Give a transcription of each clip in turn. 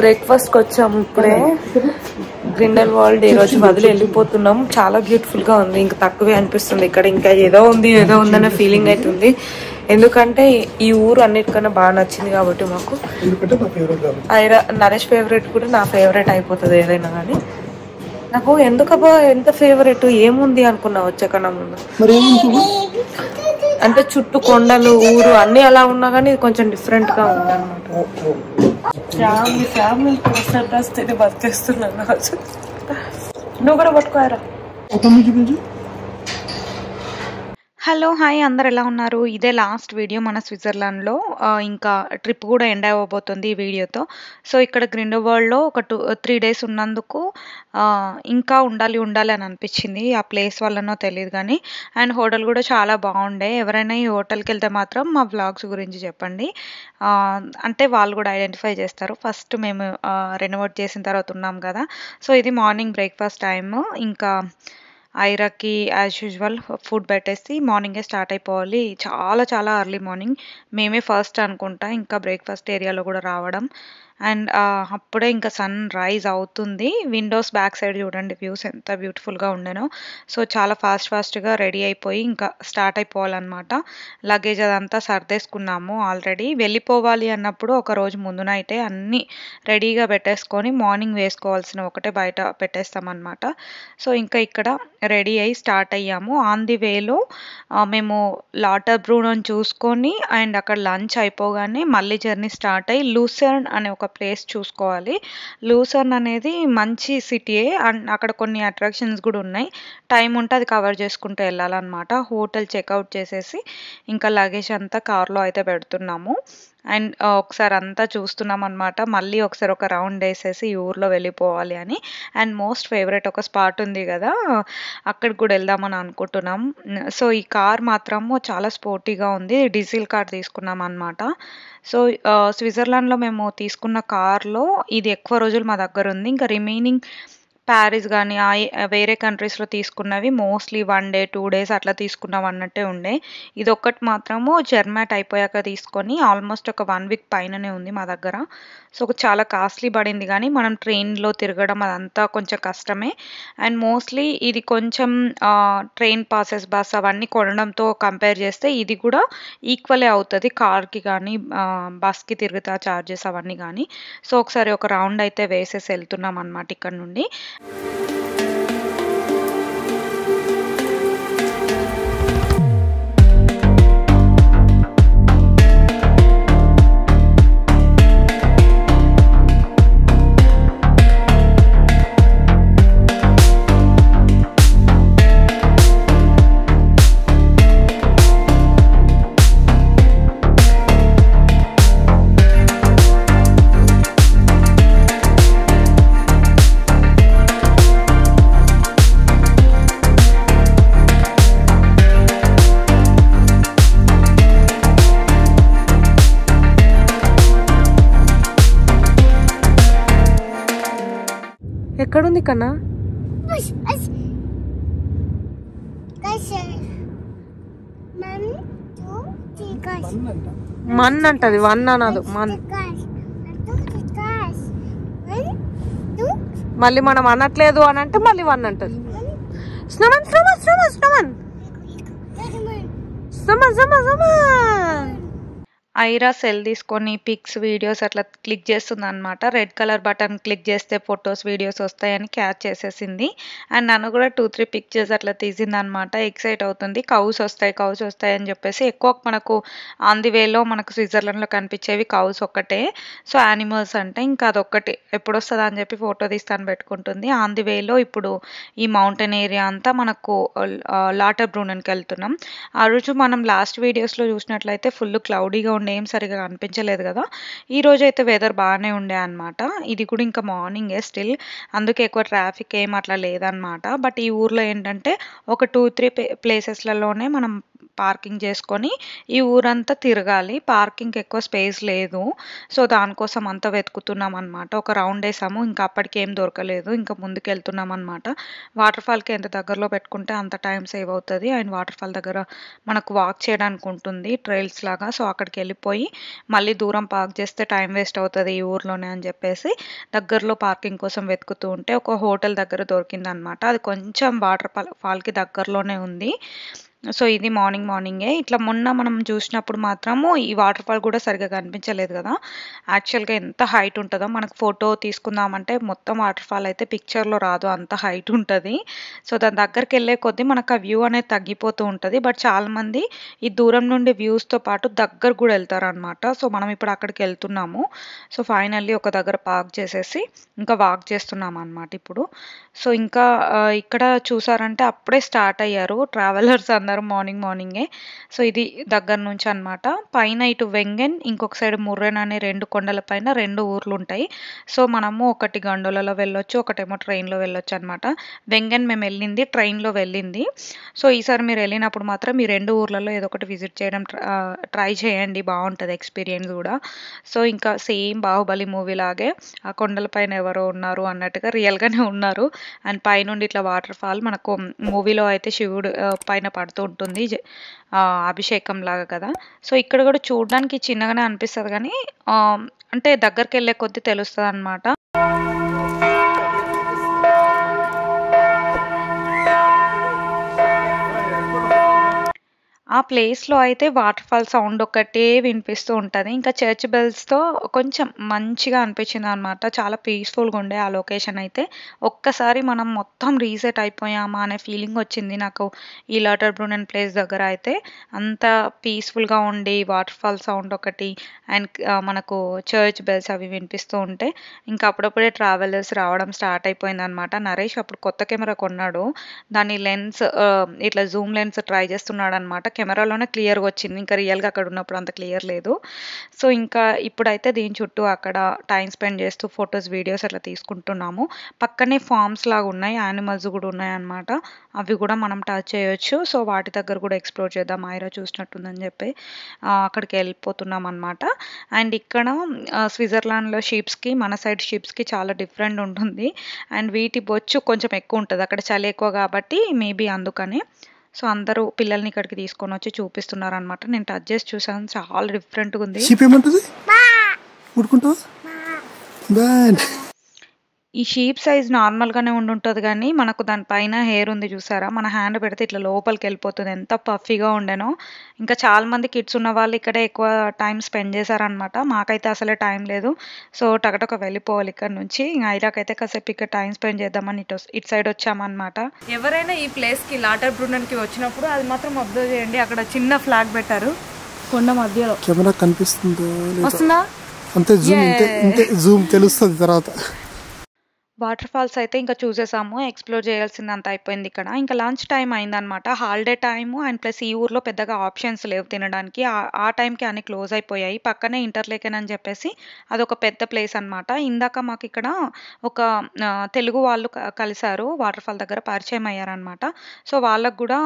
బ్రేక్ఫాస్ట్కి వచ్చాము ఇప్పుడే. గ్రిండెల్వాల్డ్ ఈ రోజు వదిలి వెళ్ళిపోతున్నాం. చాలా బ్యూటిఫుల్ గా ఉంది. ఇంకా తక్కువే అనిపిస్తుంది. ఇక్కడ ఇంకా ఏదో ఉందనే ఫీలింగ్ అవుతుంది. ఎందుకంటే ఈ ఊరు అన్నిటికన్నా బాగా నచ్చింది కాబట్టి మాకు. నరేష్ ఫేవరెట్ కూడా నా ఫేవరెట్ అయిపోతుంది ఏదైనా కానీ. నాకు ఎందుకబ్బా ఎంత ఫేవరెట్ ఏముంది అనుకున్నా వచ్చేకన్నా ముందు. అంటే చుట్టూ కొండలు ఊరు అన్ని అలా ఉన్నా కానీ ఇది కొంచెం డిఫరెంట్ గా ఉంది అనమాట. ఫ్యామిలీ వస్తే బతికేస్తున్నాను. నువ్వు కూడా పట్టుకోరా. హలో హాయ్, అందరు ఎలా ఉన్నారు? ఇదే లాస్ట్ వీడియో మన స్విట్జర్లాండ్లో. ఇంకా ట్రిప్ కూడా ఎండ్ అవ్వబోతుంది ఈ వీడియోతో. సో ఇక్కడ గ్రిండెల్వాల్డ్లో ఒక 3 డేస్ ఉన్నందుకు ఇంకా ఉండాలి అని అనిపించింది. ఆ ప్లేస్ వల్లనో తెలియదు కానీ. అండ్ హోటల్ కూడా చాలా బాగుండే. ఎవరైనా ఈ హోటల్కి వెళ్తే మాత్రం మా వ్లాగ్స్ గురించి చెప్పండి. అంటే వాళ్ళు కూడా ఐడెంటిఫై చేస్తారు. ఫస్ట్ మేము రెనోవేట్ చేసిన తర్వాత ఉన్నాం కదా. సో ఇది మార్నింగ్ బ్రేక్ఫాస్ట్ టైమ్. ఇంకా ఐరాకి యాజ్ యూజువల్ ఫుడ్ పెట్టేసి మార్నింగే స్టార్ట్ అయిపోవాలి. చాలా ఎర్లీ మార్నింగ్. మేమే ఫస్ట్ అనుకుంటా ఇంకా బ్రేక్ఫాస్ట్ ఏరియాలో కూడా రావడం. అండ్ అప్పుడే ఇంకా సన్ రైజ్ అవుతుంది. విండోస్ బ్యాక్ సైడ్ చూడండి వ్యూస్ ఎంత బ్యూటిఫుల్గా ఉండేనో. సో చాలా ఫాస్ట్గా రెడీ అయిపోయి ఇంకా స్టార్ట్ అయిపోవాలన్నమాట. లగేజ్ అదంతా సర్దేసుకున్నాము ఆల్రెడీ. వెళ్ళిపోవాలి అన్నప్పుడు ఒక రోజు ముందు నైటే అన్నీ రెడీగా పెట్టేసుకొని మార్నింగ్ వేసుకోవాల్సిన ఒకటే బయట పెట్టేస్తామన్నమాట. సో ఇంకా ఇక్కడ రెడీ అయ్యి స్టార్ట్ అయ్యాము. ఆన్ ది వేలో మేము లాటర్బ్రూన్ చూసుకొని అండ్ అక్కడ లంచ్ అయిపోగానే మళ్ళీ జర్నీ స్టార్ట్ అయ్యి లూసెర్న్ అనే ఒక ప్లేస్ చూసుకోవాలి. లూసెర్న్ అనేది మంచి సిటీయే. అండ్ అక్కడ కొన్ని అట్రాక్షన్స్ కూడా ఉన్నాయి. టైం ఉంటే అది కవర్ చేసుకుంటూ వెళ్ళాలన్నమాట. హోటల్ చెక్అవుట్ చేసేసి ఇంకా లగేజ్ అంతా కార్లో అయితే పెడుతున్నాము. అండ్ ఒకసారి అంతా చూస్తున్నాం అనమాట. మళ్ళీ ఒకసారి ఒక రౌండ్ వేసేసి ఈ ఊర్లో వెళ్ళిపోవాలి అని. అండ్ మోస్ట్ ఫేవరెట్ ఒక స్పాట్ ఉంది కదా, అక్కడికి కూడా వెళ్దామని అనుకుంటున్నాం. సో ఈ కార్ మాత్రము చాలా స్పోర్టీగా ఉంది. డీజిల్ కార్ తీసుకున్నాం అనమాట. సో స్విట్జర్లాండ్లో మేము తీసుకున్న కార్లో ఇది ఎక్కువ రోజులు మా దగ్గర ఉంది. ఇంకా రిమైనింగ్ ప్యారిస్ కానీ వేరే కంట్రీస్లో తీసుకున్నవి మోస్ట్లీ 1 డే 2 డేస్ అట్లా తీసుకున్నాం అన్నట్టే ఉండే. ఇది ఒక్కటి మాత్రము జర్మాట్ అయిపోయాక తీసుకొని ఆల్మోస్ట్ ఒక 1 వీక్ పైననే ఉంది మా దగ్గర. సో చాలా కాస్ట్లీ పడింది కానీ మనం ట్రైన్లో తిరగడం అదంతా కొంచెం కష్టమే. అండ్ మోస్ట్లీ ఇది కొంచెం ట్రైన్ పాసెస్ బస్ అవన్నీ కొనడంతో కంపేర్ చేస్తే ఇది కూడా ఈక్వలే అవుతుంది కార్కి కానీ బస్కి తిరుగుతా ఛార్జెస్ అవన్నీ కానీ. సో ఒకసారి ఒక రౌండ్ అయితే వేసేసి వెళ్తున్నాం అనమాట ఇక్కడ నుండి. ఎక్కడుంది కన్నా? మన్ అంటది, వన్ అనదు మన్. మళ్ళీ మనం అనట్లేదు అని అంటే మళ్ళీ వన్ అంటది. స్నోమన్ స్నోమన్ స్నోమన్ స్నోమన్ స్నోమన్ స్నోమన్ స్నోమన్. ఐరా సెల్ తీసుకొని పిక్స్ వీడియోస్ అట్లా క్లిక్ చేస్తుంది అనమాట. రెడ్ కలర్ బటన్ క్లిక్ చేస్తే ఫొటోస్ వీడియోస్ వస్తాయని క్యాచ్ చేసేసింది. అండ్ నన్ను కూడా 2-3 పిక్చర్స్ అట్లా తీసింది అనమాట. ఎక్సైట్ అవుతుంది. కౌస్ వస్తాయి అని చెప్పేసి. ఎక్కువ మనకు ఆన్ ది వేలో మనకు స్విట్జర్లాండ్లో కనిపించేవి కౌస్ ఒక్కటే. సో యానిమల్స్ అంటే ఇంకా అదొక్కటి ఎప్పుడు వస్తుందా అని చెప్పి ఫోటో తీస్తాను పెట్టుకుంటుంది. ఆన్ ది వేలో ఇప్పుడు ఈ మౌంటైన్ ఏరియా అంతా మనకు లాటర్బ్రూన్కి వెళ్తున్నాం. ఆ రోజు మనం లాస్ట్ వీడియోస్లో చూసినట్లయితే ఫుల్ క్లౌడీగా ఏం సరిగా కనిపించలేదు కదా. ఈ రోజు అయితే వెదర్ బాగానే ఉండే అనమాట. ఇది కూడా ఇంకా మార్నింగే స్టిల్, అందుకే ఎక్కువ ట్రాఫిక్ ఏం అట్లా లేదనమాట. బట్ ఈ ఊర్లో ఏంటంటే ఒక 2-3 ప్లేసెస్లలోనే మనం పార్కింగ్ చేసుకొని ఈ ఊరంతా తిరగాలి. పార్కింగ్‌కి ఎక్కువ స్పేస్ లేదు. సో, దానికోసం అంతా వెతుకుతున్నామనమాట. ఒక రౌండ్ ఏసాము. ఇంకా అప్పటికి ఏం దొరకలేదు. ఇంకా ముందుకెళ్తున్నామనమాట. వాటర్ ఫాల్‌కి ఎంత దగ్గరలో పెట్టుకుంటే అంత టైం సేవ్ అవుతది. అండ్ వాటర్ ఫాల్ దగ్గర మనకు వాక్ చేయడానికి ఉంటుంది ట్రైల్స్ లాగా. సో, అక్కడికెళ్ళిపోయి మళ్ళీ దూరం పార్క్ చేస్తే టైం వేస్ట్ అవుతది ఈ ఊర్లోనే అని చెప్పేసి దగ్గరలో పార్కింగ్ కోసం వెతుకుతూ ఉంటే ఒక హోటల్ దగ్గర దొరికిందనమాట. అది కొంచెం వాటర్ ఫాల్‌కి దగ్గరలోనే ఉంది. సో, ఇది మార్నింగే. ఇట్లా మొన్న మనం చూసినప్పుడు మాత్రము ఈ వాటర్ ఫాల్ కూడా సరిగ్గా కనిపించలేదు కదా! యాక్చువల్‌గా ఎంత హైట్ ఉంటదో మనకు ఫోటో తీసుకుందామంటే మొత్తం వాటర్ ఫాల్ అయితే పిక్చర్‌లో రాదు. అంత హైట్ ఉంటది. సో, దాని దగ్గరికెళ్ళే కొద్దీ మనకు ఆ వ్యూ అనేది తగ్గిపోతూ ఉంటది. బట్ చాలామంది ఈ దూరం నుండి వ్యూస్‌తో పాటు దగ్గరకు కూడా ఎళ్తారనమాట. సో, మనం ఇప్పుడు అక్కడికెళ్తున్నాము. సో, ఫైనల్లీ ఒక దగ్గర పార్క్ చేసేసి ఇంకా వాక్ చేస్తున్నామనమాట ఇప్పుడు. సో, ఇంకా ఇక్కడ చూసారంటే అప్పుడే స్టార్ట్ అయ్యారు ట్రావెలర్స్ అందరూ మార్నింగే. సో, ఇది దగ్గర నుంచి అన్నమాట. పైన ఇటు వెంగెన్, ఇంకొక సైడ్ ముర్రెన్ అనే 2 కొండల పైన 2 ఊర్లుంటాయి. సో, మనము ఒకటి గండోలలో వెళ్ళొచ్చు, ఒకటేమో ట్రైన్‌లో వెళ్ళొచ్చనమాట. వెంగెన్ మేమెళ్ళింది ట్రైన్‌లో వెళ్ళింది. సో, ఈసారి మీరెళ్ళినప్పుడు మాత్రం ఈ 2 ఊర్లలో ఏదో ఒకటి విజిట్ చేయడం ట్రై చేయండి. బావుంటది ఎక్స్‌పీరియన్స్ గూడా. సో, ఇంకా సేమ్ 'బాహుబలి' మూవీ లాగే ఆ కొండల పైన ఎవరో ఉన్నారు అన్నట్టుగా రియల్‌గానే ఉన్నారు. అండ్ పైనుండి ఇట్లా వాటర్ ఫాల్ మనకు మూవీలో అయితే శివుడు పైన పడుతూ ఉంటుంది. అభిషేకం లాగా కదా! సో, ఇక్కడ గూడా చూడ్డానికి చిన్నగానే అనిపిస్తది గానీ అంటే దగ్గరికెళ్ళే కొద్దీ తెలుస్తదనమాట. ఆ ప్లేస్‌లో అయితే వాటర్ ఫాల్ సౌండ్ ఒక్కటే వినిపిస్తూ ఉంటది. ఇంకా చర్చ్ బెల్స్‌తో కొంచెం మంచిగా అనిపించిందనమాట. చాలా పీస్‌ఫుల్‌గా ఉండే ఆ లొకేషన్ అయితే. ఒక్కసారి మనం మొత్తం రీసెట్ అయిపోయామా అనే ఫీలింగ్ వచ్చింది నాకు ఈ లాటర్‌బ్రూనెన్ ప్లేస్ దగ్గర అయితే. అంత పీస్‌ఫుల్‌గా ఉండి వాటర్ ఫాల్ సౌండ్ ఒకటి అండ్ మనకు చర్చ్ బెల్స్ అవి వినిపిస్తూ ఉంటే ఇంకా అప్పుడప్పుడే ట్రావెలర్స్ రావడం స్టార్ట్ అయిపోయిందనమాట. నరేష్ అప్పుడు కొత్త కెమెరా కొన్నాడు. దాని లెన్స్ ఇట్లా జూమ్ లెన్స్ ట్రై చేస్తున్నాడనమాట. కెమెరాలోనే క్లియర్‌గా వచ్చింది. ఇంకా రియల్‌గా అక్కడ ఉన్నప్పుడు అంత క్లియర్ లేదు. సో, ఇంకా ఇప్పుడైతే దీని చుట్టూ అక్కడ టైమ్ స్పెండ్ చేస్తూ ఫోటోస్, వీడియోస్ అట్లా తీసుకుంటున్నాము. పక్కనే ఫార్మ్స్ లాగా ఉన్నాయి. యానిమల్స్ గూడా ఉన్నాయన్నమాట. అవి గూడా మనం టచ్ చేయొచ్చు. సో, వాటి దగ్గర కూడా ఎక్స్‌ప్లోర్ చేద్దాం. ఐరా చూసినట్టుందని చెప్పి అక్కడికెళ్ళిపోతున్నామన్నమాట. అండ్ ఇక్కడ స్విట్జర్లాండ్‌లో షీప్స్‌కి మన సైడ్ షీప్స్‌కి చాలా డిఫరెంట్ ఉంటుంది. అండ్ వీటి బొచ్చు కొంచెం ఎక్కువ ఉంటది. అక్కడ చలి ఎక్కువ కాబట్టి మేబీ అందుకని. సో, అందరూ పిల్లల్ని ఇక్కడికి తీసుకొనొచ్చి చూపిస్తున్నారనమాట. నేను టచ్ చేసి చూసాను. చాలా డిఫరెంట్‌గుంది. షీప్ ఏమంటది? ఊరుకుంటావా? బ్యాడ్. ఈ షీప్ సైజ్ నార్మల్‌గానే ఉండుంటది గానీ, మనకు దాని పైన హెయిర్ ఉంది చూసారా? మన హ్యాండ్ పెడితే ఇట్లా లోపలికెళ్ళిపోతది. ఎంత పఫీగా ఉండెనో. ఇంకా చాలా మంది కిడ్స్ ఉన్నవాళ్ళు ఇక్కడే ఎక్కువ టైమ్ స్పెండ్ చేశారనమాట. మాకైతే అసలే టైం లేదు. సో, టకటక వెళ్ళిపోవాలి ఇక్కడి నుంచి. ఐరాకైతే కాసేపు ఇక్కడ టైమ్ స్పెండ్ చేద్దామని ఇటు సైడ్ వచ్చామనమాట. ఎవరైనా ఈ ప్లేస్కి లాటర్‌బ్రూనెన్‌కి వచ్చినప్పుడు అది మాత్రం అబ్జర్వ్ చేయండి. అక్కడ చిన్న ఫ్లాగ్ పెట్టారు కొండ మధ్యలో. కెమెరా కనిపిస్తుందో లేదా? వస్తుందా? అంతే జూమ్, ఇంతే జూమ్ తెలుస్తుంది తర్వాత. వాటర్ ఫాల్స్ అయితే ఇంకా చూసేసాము. ఎక్స్‌ప్లోర్ చేయాల్సిందంతా అయిపోయింది ఇక్కడ. ఇంకా లంచ్ టైమ్ అయిందనమాట. హాలిడే టైము అండ్ ప్లస్ ఈ ఊర్లో పెద్దగా ఆప్షన్స్ లేవు తినడానికి. ఆ టైంకి అన్నీ క్లోజ్ అయిపోయాయి. పక్కనే ఇంటర్లేకెన్ అని చెప్పేసి అదొక పెద్ద ప్లేస్ అనమాట. ఇందాక మాకిక్కడ ఒక తెలుగు వాళ్ళు కలిసారు. వాటర్ ఫాల్ దగ్గర పరిచయం అయ్యారనమాట. సో, వాళ్ళకి గూడా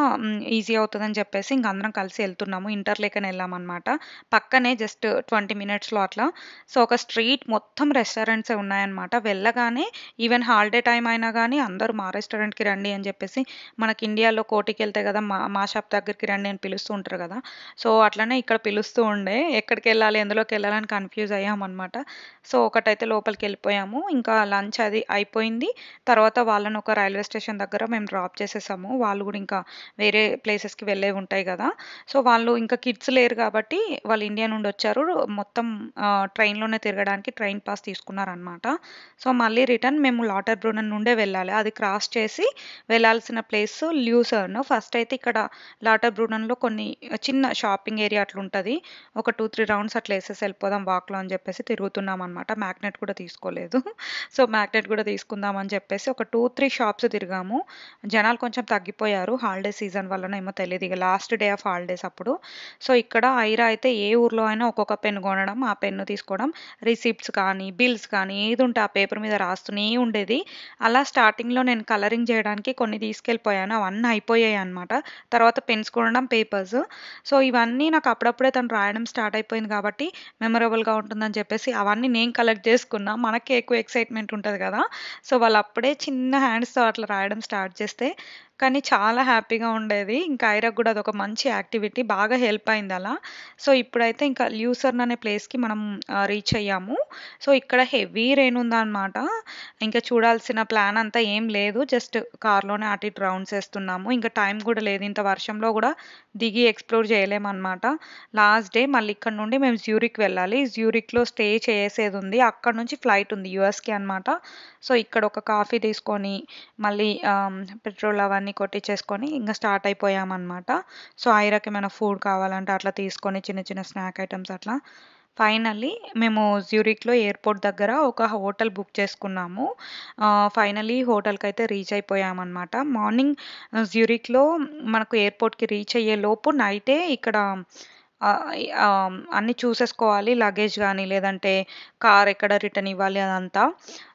ఈజీ అవుతదని చెప్పేసి ఇంక అందరం కలిసి ఎళ్తున్నాము. ఇంటర్లేకెన్ ఎళ్ళామనమాట. పక్కనే జస్ట్ 20 మినిట్స్‌లో అట్లా. సో, ఒక స్ట్రీట్ మొత్తం రెస్టారెంట్సే ఉన్నాయన్నమాట. వెళ్ళగానే ఈవెన్ హాలిడే టైమ్ అయినా గానీ అందరూ మా రెస్టారెంట్‌కి రండి అని చెప్పేసి మనకి ఇండియాలో కోటికెళ్తే గదా! మా షాప్ దగ్గరికి రండి అని పిలుస్తూ ఉంటారు గదా! సో, అట్లనే ఇక్కడ పిలుస్తూ ఉండే. ఎక్కడికెళ్ళాలి, ఎందులోకెళ్ళాలని కన్‌ఫ్యూజ్ అయ్యామనమాట. సో, ఒకటైతే లోపలికెళ్ళిపోయాము. ఇంకా లంచ్ అది అయిపోయింది. తర్వాత వాళ్ళని ఒక రైల్వే స్టేషన్ దగ్గర మేము డ్రాప్ చేసేసాము. వాళ్ళు గూడా ఇంకా వేరే ప్లేసెస్‌కి వెళ్ళేవి ఉంటాయి గదా! సో, వాళ్ళు ఇంకా కిడ్స్ లేరు గాబట్టి వాళ్ళు ఇండియా నుండొచ్చారు. మొత్తం ట్రైన్‌లోనే తిరగడానికి ట్రైన్ పాస్ తీసుకున్నారనమాట. సో, మళ్ళీ రిటర్న్ మేము లాటర్‌బ్రూనెన్ నుండే వెళ్ళాలి. అది క్రాస్ చేసి వెళ్ళాల్సిన ప్లేస్ ల్యూసర్న్. ఫస్ట్ అయితే ఇక్కడ లాటర్‌బ్రూనెన్‌లో కొన్ని చిన్న షాపింగ్ ఏరియా అట్లుంటది. ఒక 2, 3 రౌండ్స్ అట్లా ఏసేసి వెళ్ళిపోదాం వాక్‌లో అని చెప్పేసి తిరుగుతున్నామనమాట. మ్యాగ్నెట్ కూడా తీసుకోలేదు. సో, మ్యాగ్నెట్ కూడా తీసుకుందాం అని చెప్పేసి ఒక 2, 3 షాప్స్ తిరిగాము. జనాలు కొంచెం తగ్గిపోయారు. హాలిడే సీజన్ వల్లనో ఏమో తెలీదు. ఇగ లాస్ట్ డే ఆఫ్ హాలిడేస్ అప్పుడు. సో, ఇక్కడ ఐరా అయితే ఏ ఊర్లో అయినా ఒక్కొక్క పెన్ కొనడం, ఆ పెన్ను తీసుకోవడం, రిసిప్ట్స్ కానీ, బిల్స్ కానీ ఏదుంటే ఆ పేపర్ మీద రాస్తూనే ఉండేది. అలా స్టార్టింగ్‌లో నేను కలరింగ్ జేయడానికి కొన్ని తీసుకెళ్ళిపోయాను. అవన్నీ అయిపోయాయి అనమాట. తర్వాత పెన్స్ కొనడం, పేపర్స్. సో, ఇవన్నీ నాకు అప్పుడప్పుడే తను రాయడం స్టార్ట్ అయిపోయింది కాబట్టి మెమరబుల్‌గా ఉంటుందని చెప్పేసి అవన్నీ నేను కలెక్ట్ చేసుకున్నా. మనకే ఎక్కువ ఎక్సైట్‌మెంట్ ఉంటది కదా! సో, వాళ్ళు అప్పుడే చిన్న హ్యాండ్స్‌తో అట్లా రాయడం స్టార్ట్ చేస్తే కానీ చాలా హ్యాపీగా ఉండేది. ఇంకా ఐరాకి గూడా అదొక మంచి యాక్టివిటీ. బాగా హెల్ప్ అయింది అలా. సో, ఇప్పుడైతే ఇంకా ల్యూసర్న్ అనే ప్లేస్‌కి మనం రీచ్ అయ్యాము. సో, ఇక్కడ హెవీ రెయిన్ ఉందనమాట. ఇంకా చూడాల్సిన ప్లాన్ అంతా ఏం లేదు. జస్ట్ కార్‌లోనే అటు ఇటు రౌండ్స్ ఏస్తున్నాము. ఇంకా టైం గూడా లేదు. ఇంత వర్షంలో గూడా దిగి ఎక్స్‌ప్లోర్ చేయలేమనమాట. లాస్ట్ డే మళ్ళీ ఇక్కడ నుండి మేము జ్యూరిక్ వెళ్ళాలి. జ్యూరిక్‌లో స్టే చేసేదుంది. అక్కడి నుంచి ఫ్లైట్ ఉంది యూఎస్‌కి అనమాట. సో, ఇక్కడ ఒక కాఫీ తీసుకొని మళ్ళీ పెట్రోల్ అవన్నీ కొట్టిచ్చేసుకొని ఇంక స్టార్ట్ అయిపోయామనమాట. సో, ఐరాకి ఏమైనా ఫుడ్ కావాలంటే అట్లా తీసుకొని చిన్న చిన్న స్నాక్ ఐటెమ్స్ అట్లా. ఫైనల్లీ మేము జ్యూరిక్‌లో ఎయిర్‌పోర్ట్ దగ్గర ఒక హోటల్ బుక్ చేసుకున్నాము. ఫైనల్లీ హోటల్‌కైతే రీచ్ అయిపోయామనమాట. మార్నింగ్ జ్యూరిక్‌లో మనకు ఎయిర్‌పోర్ట్‌కి రీచ్ అయ్యేలోపు నైటే ఇక్కడ అన్నీ చూసేసుకోవాలి. లగేజ్ గానీ, లేదంటే కార్ ఎక్కడ రిటర్న్ ఇవ్వాలి అదంతా.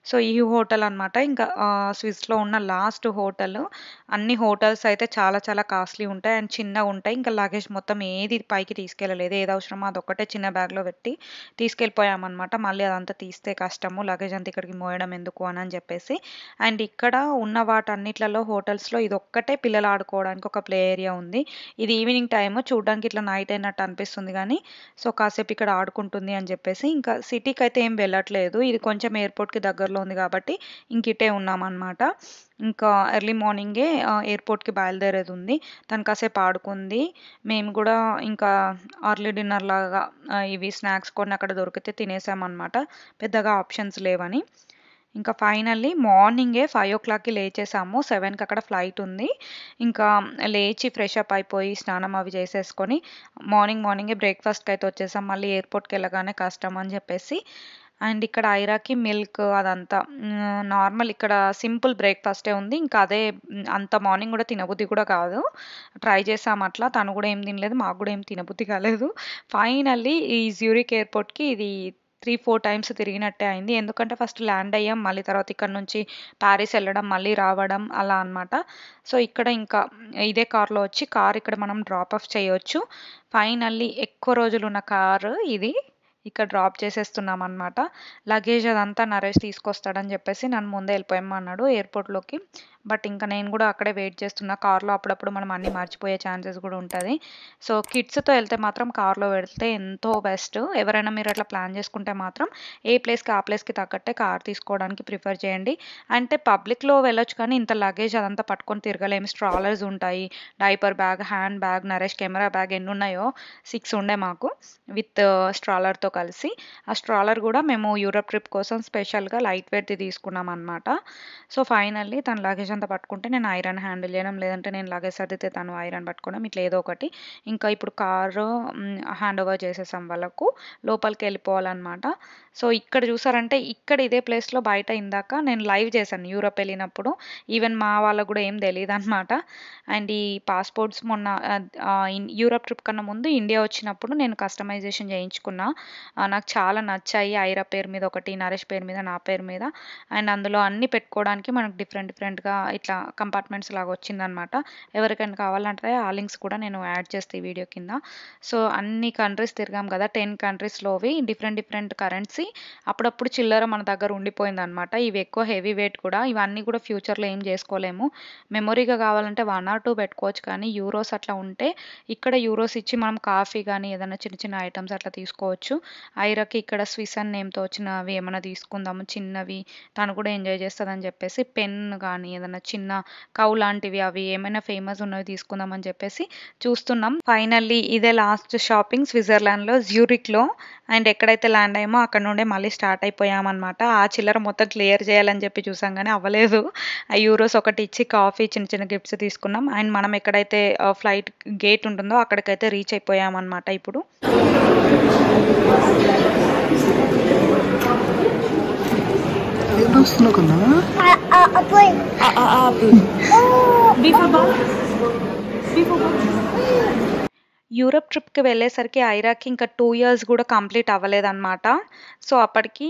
సో, ఈ హోటల్ అనమాట. ఇంకా స్విస్‌లో ఉన్న లాస్ట్ హోటల్. అన్ని హోటల్స్ అయితే చాలా చాలా కాస్ట్‌లీ ఉంటాయి అండ్ చిన్నగుంటాయి. ఇంకా లగేజ్ మొత్తం ఏది పైకి తీసుకెళ్ళలేదు. ఏది అవసరమో అదొక్కటే చిన్న బ్యాగ్‌లో పెట్టి తీసుకెళ్ళిపోయామనమాట. మళ్ళీ అదంతా తీస్తే కష్టము. లగేజ్ అంతా ఇక్కడికి మోయడం ఎందుకు అని చెప్పేసి. అండ్ ఇక్కడ ఉన్న వాటన్నిట్లలో హోటల్స్‌లో ఇదొక్కటే పిల్లలు ఆడుకోవడానికి ఒక ప్లే ఏరియా ఉంది. ఇది ఈవినింగ్ టైమ్ చూడడానికి ఇట్లా నైట్ అయినట్టు అనిపిస్తుంది గానీ, సో, కాసేపు ఇక్కడ ఆడుకుంటుంది అని చెప్పేసి ఇంకా సిటీకైతే ఏం వెళ్ళట్లేదు. ఇది కొంచెం ఎయిర్‌పోర్ట్‌కి దగ్గరలో ఉంది కాబట్టి ఇంకిటే ఉన్నామనమాట. ఇంకా ఎర్లీ మార్నింగే ఎయిర్‌పోర్ట్‌కి బయలుదేరేదుంది. తను కాసేపు ఆడుకుంది. మేము గూడా ఇంకా ఎర్లీ డిన్నర్ లాగా ఇవి స్నాక్స్ కొన్ని అక్కడ దొరికితే తినేసామనమాట. పెద్దగా ఆప్షన్స్ లేవని. ఇంకా ఫైనల్లీ మార్నింగే 5:00కి లేచేసాము. 7కి అక్కడ ఫ్లైట్ ఉంది. ఇంకా లేచి ఫ్రెష్ అప్ అయిపోయి స్నానం అవి చేసేసుకొని మార్నింగే బ్రేక్‌ఫాస్ట్‌కైతే వచ్చేసాం. మళ్ళీ ఎయిర్‌పోర్ట్‌కెళ్ళగానే కష్టం అని చెప్పేసి. అండ్ ఇక్కడ ఐరాకి మిల్క్ అదంతా నార్మల్ ఇక్కడ సింపుల్ బ్రేక్‌ఫాస్టే ఉంది. ఇంకా అదే అంత మార్నింగ్ గూడా తినబుద్ధి కూడా కాదు. ట్రై చేసాం అట్లా. తను గూడా ఏం తినలేదు. మాకు గూడా ఏం తినబుద్ధి కాలేదు. ఫైనల్లీ ఈ జ్యూరిక్ ఎయిర్‌పోర్ట్‌కి ఇది 3, 4 టైమ్స్ తిరిగినట్టే అయింది. ఎందుకంటే ఫస్ట్ ల్యాండ్ అయ్యాం. మళ్ళీ తర్వాత ఇక్కడ నుంచి పారిస్ ఎళ్ళడం, మళ్ళీ రావడం అలా అనమాట. సో, ఇక్కడ ఇంకా ఇదే కార్‌లో వచ్చి కార్ ఇక్కడ మనం డ్రాప్ ఆఫ్ చేయొచ్చు. ఫైనల్లీ ఎక్కువ రోజులున్న కారు ఇది. ఇక్కడ డ్రాప్ చేసేస్తున్నామనమాట. లగేజ్ అదంతా నరేష్ తీసుకొస్తాడని చెప్పేసి నన్ను ముందే వెళ్ళిపోయమన్నాడు ఎయిర్‌పోర్ట్‌లోకి. బట్ ఇంకా నేను గూడా అక్కడే వెయిట్ చేస్తున్నా. కార్‌లో అప్పుడప్పుడు మనం అన్నీ మర్చిపోయే ఛాన్సెస్ గూడా ఉంటది. సో, కిడ్స్‌తో వెళ్తే మాత్రం కార్‌లో వెళ్తే ఎంతో బెస్ట్. ఎవరైనా మీరు అట్లా ప్లాన్ చేసుకుంటే మాత్రం ఏ ప్లేస్‌కి ఆ ప్లేస్‌కి తగ్గట్టే కార్ తీసుకోవడానికి ప్రిఫర్ చేయండి. అంటే పబ్లిక్‌లో వెళ్ళొచ్చు కానీ ఇంత లగేజ్ అదంతా పట్టుకొని తిరగలేము. స్ట్రాలర్స్ ఉంటాయి. Diaper bag, hand bag, Naresh camera bag ఎన్నున్నాయో 6 ఉండే మాకు విత్ స్ట్రాలర్‌తో కలిసి. ఆ స్ట్రాలర్ గూడా మేము యూరప్ ట్రిప్ కోసం స్పెషల్‌గా లైట్ వెయిట్‌ది తీసుకున్నామనమాట. సో, ఫైనల్లీ తను లగేజ్ అంతా పట్టుకుంటే నేను ఐరన్ హ్యాండిల్ చేయడం, లేదంటే నేను లగేజ్ సర్దితే తను ఐరన్ పట్టుకోవడం ఇట్లా ఏదో ఒకటి. ఇంకా ఇప్పుడు కారు హ్యాండ్ ఓవర్ చేసేసాం వాళ్ళకు. లోపలికెళ్ళిపోవాలనమాట. సో, ఇక్కడ చూసారంటే ఇక్కడ ఇదే ప్లేస్‌లో బయట ఇందాక నేను లైవ్ చేశాను యూరప్ వెళ్ళినప్పుడు. ఈవెన్ మా వాళ్ళకి గూడా ఏం తెలీదనమాట. అండ్ ఈ పాస్‌పోర్ట్స్ మొన్న యూరప్ ట్రిప్ కన్నా ముందు ఇండియా వచ్చినప్పుడు నేను కస్టమైజేషన్ చేయించుకున్నా. నాకు చాలా నచ్చాయి. ఐరా పేరు మీద ఒకటి, నరేష్ పేరు మీద, నా పేరు మీద. అండ్ అందులో అన్నీ పెట్టుకోవడానికి మనకు డిఫరెంట్‌గా ఇట్లా కంపార్ట్మెంట్స్ లాగా వచ్చిందనమాట. ఎవరికైనా కావాలంటే ఆ లింక్స్ కూడా నేను యాడ్ చేస్తా ఈ వీడియో కింద. సో, అన్ని కంట్రీస్ తిరిగాం కదా! 10 కంట్రీస్‌లోవి డిఫరెంట్ కరెన్సీ. అప్పుడప్పుడు చిల్లర మన దగ్గర ఉండిపోయిందనమాట. ఇవి ఎక్కువ హెవీ వెయిట్ కూడా. ఇవన్నీ కూడా ఫ్యూచర్‌లో ఏం చేసుకోలేము. మెమొరీగా కావాలంటే 1 ఆర్ 2 పెట్టుకోవచ్చు కానీ యూరోస్ అట్లా ఉంటే ఇక్కడ యూరోస్ ఇచ్చి మనం కాఫీ గానీ ఏదైనా చిన్న ఐటెమ్స్ అట్లా తీసుకోవచ్చు. ఐరాకి ఇక్కడ స్విస్ అని నేమ్‌తో వచ్చినవి ఏమైనా తీసుకుందాము చిన్నవి. తను కూడా ఎంజాయ్ చేస్తదని చెప్పేసి పెన్ గానీ ఏదైనా చిన్న కౌ లాంటివి అవి ఏమైనా ఫేమస్ ఉన్నవి తీసుకుందామని చెప్పేసి చూస్తున్నాం. ఫైనల్లీ ఇదే లాస్ట్ షాపింగ్ స్విట్జర్లాండ్‌లో జ్యూరిక్‌లో. అండ్ ఎక్కడైతే ల్యాండ్ అయ్యామో అక్కడ నుండే మళ్ళీ స్టార్ట్ అయిపోయామనమాట. ఆ చిల్లర మొత్తం క్లియర్ చేయాలని చెప్పి చూసాం గానీ అవ్వలేదు. ఆ యూరోస్ ఒకటి ఇచ్చి కాఫీ చిన్న గిఫ్ట్స్ తీసుకున్నాం. అండ్ మనం ఎక్కడైతే ఫ్లైట్ గేట్ ఉంటుందో అక్కడికైతే రీచ్ అయిపోయామనమాట ఇప్పుడు. ఏం రాస్తున్నావు కన్నా? యూరప్ ట్రిప్‌కి వెళ్ళేసరికి ఐరాకి ఇంకా 2 ఇయర్స్ గూడా కంప్లీట్ అవ్వలేదనమాట. సో, అప్పటికి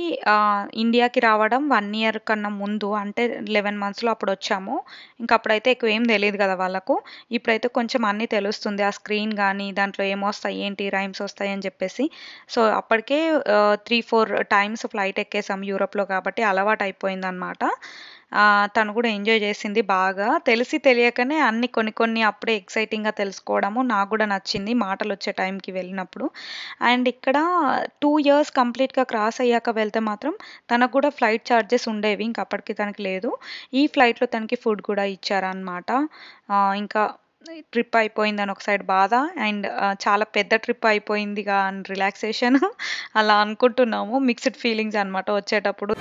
ఇండియాకి రావడం 1 ఇయర్ కన్నా ముందు అంటే 11 మంత్స్‌లో అప్పుడొచ్చాము. ఇంక అప్పుడైతే ఎక్కువ ఏం తెలీదు గదా వాళ్ళకు. ఇప్పుడైతే కొంచెం అన్నీ తెలుస్తుంది. ఆ స్క్రీన్ గానీ, దాంట్లో ఏమొస్తాయి, ఏంటి రైమ్స్ ఒస్తాయి అని జెప్పేసి. సో, అప్పటికే 3, 4 టైమ్స్ ఫ్లైట్ ఎక్కేసాం యూరప్‌లో కాబట్టి అలవాటయిపోయిందనమాట. తను గూడా ఎంజాయ్ జేసింది బాగా. తెలిసి తెలియకనే అన్నీ కొన్ని కొన్ని అప్పుడే ఎక్సైటింగ్‌గా తెలుసుకోవడము నాకు గూడా నచ్చింది మాటలొచ్చే టైంకి వెళ్ళినప్పుడు. అండ్ ఇక్కడ 2 ఇయర్స్ కంప్లీట్‌గా క్రాస్ అయ్యాక వెళ్తే మాత్రం తనకు గూడా ఫ్లైట్ చార్జెస్ ఉండేవి. ఇంక అప్పటికి తనకి లేదు. ఈ ఫ్లైట్‌లో తనకి ఫుడ్ గూడా ఇచ్చారనమాట. ఇంకా ట్రిప్ అయిపోయిందని ఒక సైడ్ బాధ అండ్ చాలా పెద్ద ట్రిప్ అయిపోయిందిగా అని రిలాక్సేషన్ అలా అనుకుంటున్నాము. మిక్స్డ్ ఫీలింగ్స్ అనమాట వచ్చేటప్పుడు.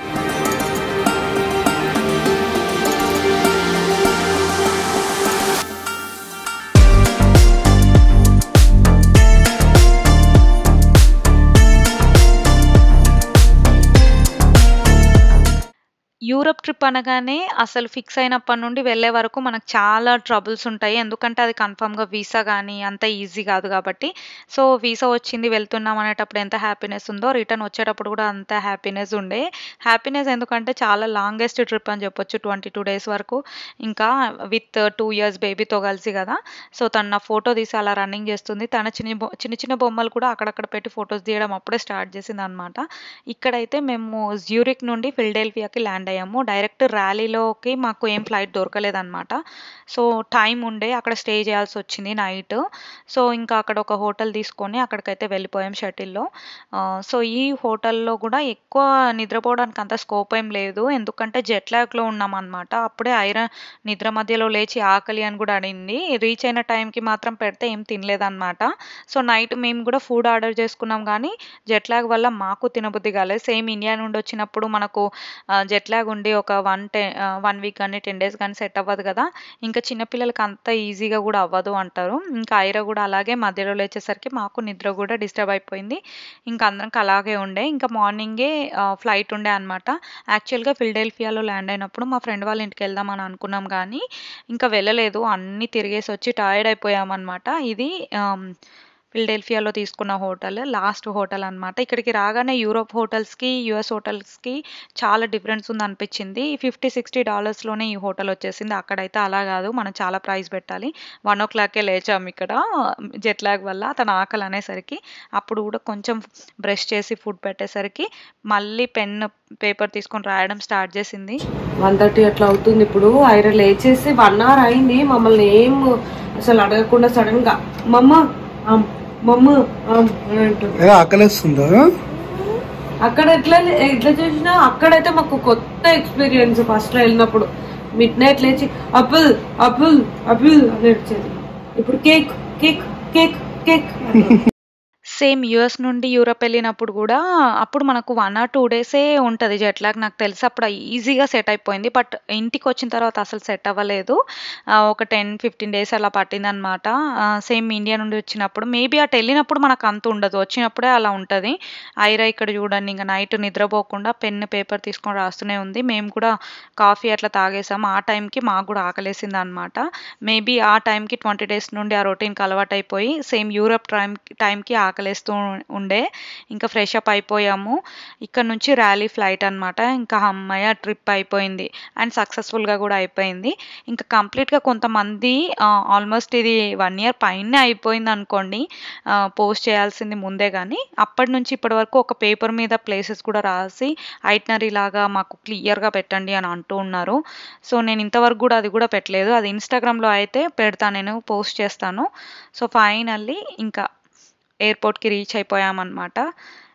యూరప్ ట్రిప్ అనగానే అసలు ఫిక్స్ అయినప్పటి నుండి వెళ్ళే వరకు మనకు చాలా ట్రబుల్స్ ఉంటాయి. ఎందుకంటే అది కన్ఫర్మ్‌గా వీసా గానీ అంత ఈజీ గాదు గాబట్టి. సో, వీసా వచ్చింది వెళ్తున్నాం అనేటప్పుడు ఎంత హ్యాపీనెస్ ఉందో రిటర్న్ వచ్చేటప్పుడు గూడా అంత హ్యాపీనెస్ ఉండే. హ్యాపీనెస్ ఎందుకంటే చాలా లాంగెస్ట్ ట్రిప్ అని జెప్పొచ్చు. 22 డేస్ వరకు. ఇంకా విత్ 2 ఇయర్స్ బేబీతో కలిసి గదా! సో, తను నా ఫోటో తీసి అలా రన్నింగ్ జేస్తుంది. తన చిన్న చిన్న బొమ్మలు కూడా అక్కడక్కడ పెట్టి ఫోటోస్ తీయడం అప్పుడే స్టార్ట్ జేసిందనమాట. ఇక్కడైతే మేము జ్యూరిక్ నుండి ఫిలడెల్ఫియాకి ల్యాండ్ అయ్యాము. డైరెక్ట్ ర్యాలీలోకి మాకు ఏం ఫ్లైట్ దొరకలేదనమాట. సో, టైమ్ ఉండే అక్కడ స్టే చేయాల్సొచ్చింది నైట్. సో, ఇంకా అక్కడ ఒక హోటల్ తీసుకొని అక్కడికైతే వెళ్ళిపోయాం షటిల్‌లో. సో, ఈ హోటల్‌లో గూడా ఎక్కువ నిద్రపోవడానికి అంత స్కోప్ ఏం లేదు. ఎందుకంటే జెట్ లాగ్‌లో ఉన్నామనమాట. అప్పుడే నిద్ర మధ్యలో లేచి ఆకలి అని గూడా అడిగింది. రీచ్ అయిన టైంకి మాత్రం పెడితే ఏం తినలేదనమాట. సో, నైట్ మేము గూడా ఫుడ్ ఆర్డర్ చేసుకున్నాం గానీ, జెట్ లాగ్ వల్ల మాకు తినబుద్ధి కాలేదు. సేమ్ ఇండియా నుండి వచ్చినప్పుడు మనకు జెట్ లాగ్ ఉండి ఒక 1 వీక్ గానీ, 10 డేస్ గానీ సెట్ అవ్వదు గదా! ఇంకా చిన్న పిల్లలకి అంత ఈజీగా గూడా అవ్వదు అంటారు. ఇంకా ఐరా గూడా అలాగే మధ్యలో లేచేసరికి మాకు నిద్ర గూడా డిస్టర్బ్ అయిపోయింది. ఇంకా అందరికి అలాగే ఉండే. ఇంకా మార్నింగే ఫ్లైట్ ఉండే అనమాట. యాక్చువల్‌గా ఫిలడెల్ఫియాలో ల్యాండ్ అయినప్పుడు మా ఫ్రెండ్ వాళ్ళ ఇంటికెళ్దాం అని అనుకున్నాం గానీ, ఇంకా వెళ్ళలేదు. అన్నీ తిరిగేసొచ్చి టైర్డ్ అయిపోయామనమాట. ఇది ఫిలడెల్ఫియాలో తీసుకున్న హోటల్. లాస్ట్ హోటల్ అనమాట. ఇక్కడికి రాగానే యూరోప్ హోటల్స్‌కి, యూఎస్ హోటల్స్‌కి చాలా డిఫరెన్స్ ఉందనిపించింది. $50-60లోనే ఈ హోటల్ వచ్చేసింది. అక్కడైతే అలా గాదు. మనం చాలా ప్రైస్ పెట్టాలి. 1:00కే లేచాం ఇక్కడ జెట్ లాగ్ వల్ల. తను ఆకలి అనేసరికి. అప్పుడు గూడా కొంచెం బ్రష్ చేసి ఫుడ్ పెట్టేసరికి మళ్ళీ పెన్, పేపర్ తీసుకొని రాయడం స్టార్ట్ చేసింది. 1:30 అట్లా అవుతుంది ఇప్పుడు. ఐరా లేచేసి 1 అవర్ అయింది. మమ్మల్ని ఏం అసలు అడగకుండా సడన్ గా మమ్మ ఆకలిస్తుందా? అక్కడ ఎట్లా చేసినా అక్కడైతే మాకు కొత్త ఎక్స్పీరియన్స్. ఫస్ట్ లో వెళ్ళినప్పుడు మిడ్ నైట్ లేచి అపుల్ అపుల్ అపుల్ అని వచ్చేది. ఇప్పుడు cake cake cake cake. Same US నుండి యూరప్ వెళ్ళినప్పుడు గూడా అప్పుడు మనకు 1 ఆర్ 2 డేసే ఉంటది జెట్ లాగ్. నాకు తెలిసి అప్పుడు ఈజీగా సెట్ అయిపోయింది. బట్ ఇంటికొచ్చిన తర్వాత అసలు సెట్ అవ్వలేదు. ఒక 10-15 డేస్ అలా పట్టిందనమాట. సేమ్ ఇండియా నుండి వచ్చినప్పుడు. మేబీ అటు వెళ్ళినప్పుడు మనకు అంత ఉండదు. వచ్చినప్పుడే అలా ఉంటది. ఐరా ఇక్కడ చూడండి ఇంక నైట్ నిద్రపోకుండా పెన్, పేపర్ తీసుకొని రాస్తూనే ఉంది. మేము కూడా కాఫీ అట్లా తాగేసాం. ఆ టైంకి మాకు గూడా ఆకలేసిందనమాట. మేబీ ఆ టైంకి 20 డేస్ నుండి ఆ రొటీన్‌కి అలవాటైపోయి సేమ్ యూరప్ టైంకి ఆకలేస్తూ ఉండే. ఇంకా ఫ్రెష్ అప్ అయిపోయాము. ఇక్కడ నుంచి ర్యాలీ ఫ్లైట్ అనమాట. ఇంకా హమ్మయ్య ట్రిప్ అయిపోయింది. అండ్ సక్సెస్‌ఫుల్‌గా గూడా అయిపోయింది. ఇంకా కంప్లీట్‌గా కొంతమంది ఆల్మోస్ట్ ఇది 1 ఇయర్ పైనే అయిపోయిందనుకోండి. పోస్ట్ చేయాల్సింది ముందే గానీ, అప్పటి నుంచి ఇప్పటి వరకు ఒక పేపర్ మీద ప్లేసెస్ కూడా రాసి ఐటినరీ లాగా మాకు క్లియర్‌గా పెట్టండి అని అంటూ ఉన్నారు. సో, నేను ఇంతవరకు గూడా అది గూడా పెట్టలేదు. అది ఇన్‌స్టాగ్రామ్‌లో అయితే పెడతా, నేను పోస్ట్ చేస్తాను. సో, ఫైనల్లీ ఇంకా ఎయిర్‌పోర్ట్‌కి రీచ్ అయిపోయామనమాట.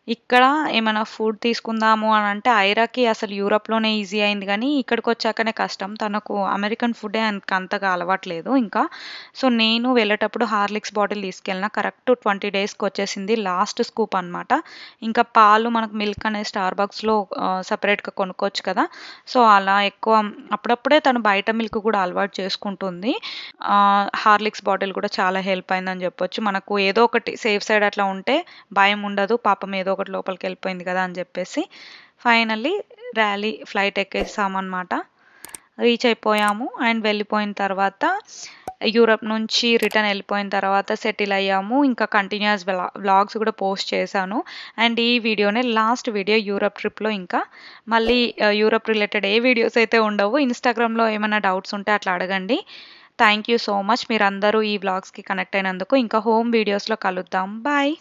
ఇక్కడ ఏమైనా ఫుడ్ తీసుకుందాము అని అంటే ఐరాకి అసలు యూరప్‌లోనే ఈజీ అయింది గానీ, ఇక్కడికొచ్చాకనే కష్టం. తనకు అమెరికన్ ఫుడ్డే అంతగా అలవాట్లేదు ఇంకా. సో, నేను వెళ్ళేటప్పుడు హార్లిక్స్ బాటిల్ తీసుకెళ్ళిన. కరెక్ట్ 20 డేస్‌కి వచ్చేసింది. లాస్ట్ స్కూప్ అనమాట. ఇంకా పాలు మనకు మిల్క్ అనేది స్టార్‌బక్స్‌లో సెపరేట్‌గా కొనుక్కోవచ్చు కదా! సో, అలా ఎక్కువ అప్పుడప్పుడే తను బయట మిల్క్ కూడా అలవాటు చేసుకుంటుంది. హార్లిక్స్ బాటిల్ కూడా చాలా హెల్ప్ అయిందని చెప్పొచ్చు. మనకు ఏదో ఒకటి సేఫ్ సైడ్ అట్లా ఉంటే భయం ఉండదు. పాపం ఏదో ఒకటి లోపలికెళ్ళిపోయింది కదా అని చెప్పేసి. ఫైనల్లీ ర్యాలీ ఫ్లైట్ ఎక్కేసామనమాట. రీచ్ అయిపోయాము. అండ్ వెళ్ళిపోయిన తర్వాత యూరప్ నుంచి రిటర్న్ వెళ్ళిపోయిన తర్వాత సెటిల్ అయ్యాము. ఇంకా కంటిన్యూస్ వ్లాగ్స్ కూడా పోస్ట్ చేశాను. అండ్ ఈ వీడియోనే లాస్ట్ వీడియో యూరప్ ట్రిప్లో. ఇంకా మళ్ళీ యూరప్ రిలేటెడ్ ఏ వీడియోస్ అయితే ఉండవు. ఇన్స్టాగ్రామ్లో ఏమైనా డౌట్స్ ఉంటే అట్లా అడగండి. థ్యాంక్ యూ సో మచ్ మీరందరూ ఈ వ్లాగ్స్కి కనెక్ట్ అయినందుకు. ఇంకా హోమ్ వీడియోస్లో కలుద్దాం. బాయ్.